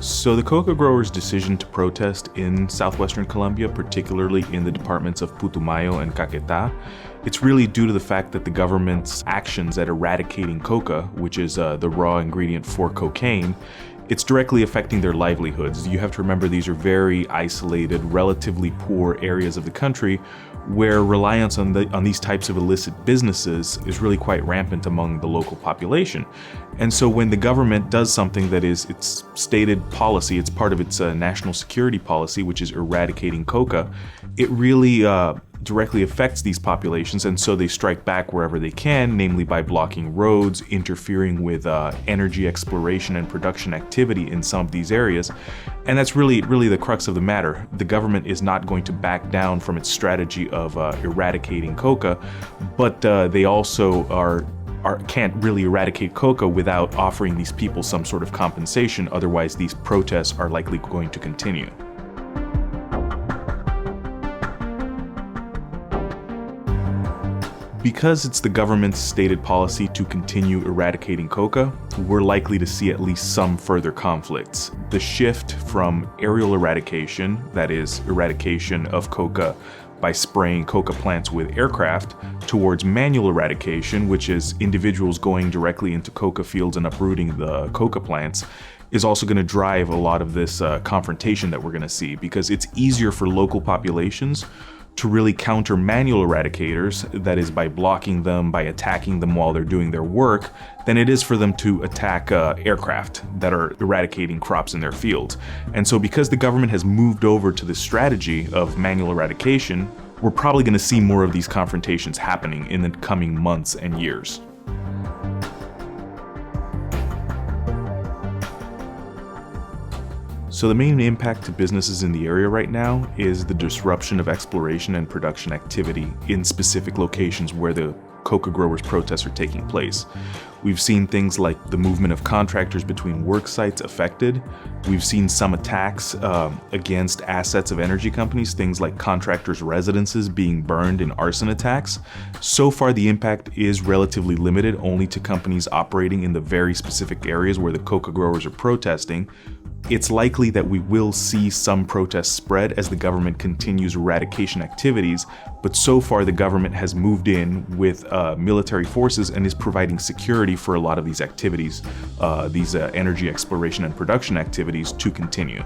So the coca growers' decision to protest in southwestern Colombia, particularly in the departments of Putumayo and Caquetá, it's really due to the fact that the government's actions at eradicating coca, which is the raw ingredient for cocaine, it's directly affecting their livelihoods. You have to remember these are very isolated, relatively poor areas of the country where reliance on these types of illicit businesses is really quite rampant among the local population. And so when the government does something that is its stated policy, it's part of its national security policy, which is eradicating coca, it really directly affects these populations, and so they strike back wherever they can, namely by blocking roads, interfering with energy exploration and production activity in some of these areas. And that's really the crux of the matter. The government is not going to back down from its strategy of eradicating coca, but they also can't really eradicate coca without offering these people some sort of compensation. Otherwise, these protests are likely going to continue. Because it's the government's stated policy to continue eradicating coca, we're likely to see at least some further conflicts. The shift from aerial eradication, that is, eradication of coca by spraying coca plants with aircraft, towards manual eradication, which is individuals going directly into coca fields and uprooting the coca plants, is also going to drive a lot of this confrontation that we're going to see, because it's easier for local populations to really counter manual eradicators, that is by blocking them, by attacking them while they're doing their work, than it is for them to attack aircraft that are eradicating crops in their fields. And so because the government has moved over to this strategy of manual eradication, we're probably going to see more of these confrontations happening in the coming months and years. So the main impact to businesses in the area right now is the disruption of exploration and production activity in specific locations where the coca growers' protests are taking place. We've seen things like the movement of contractors between work sites affected. We've seen some attacks against assets of energy companies, things like contractors' residences being burned in arson attacks. So far, the impact is relatively limited, only to companies operating in the very specific areas where the coca growers are protesting. It's likely that we will see some protests spread as the government continues eradication activities, but so far the government has moved in with military forces and is providing security for a lot of these activities, these energy exploration and production activities to continue.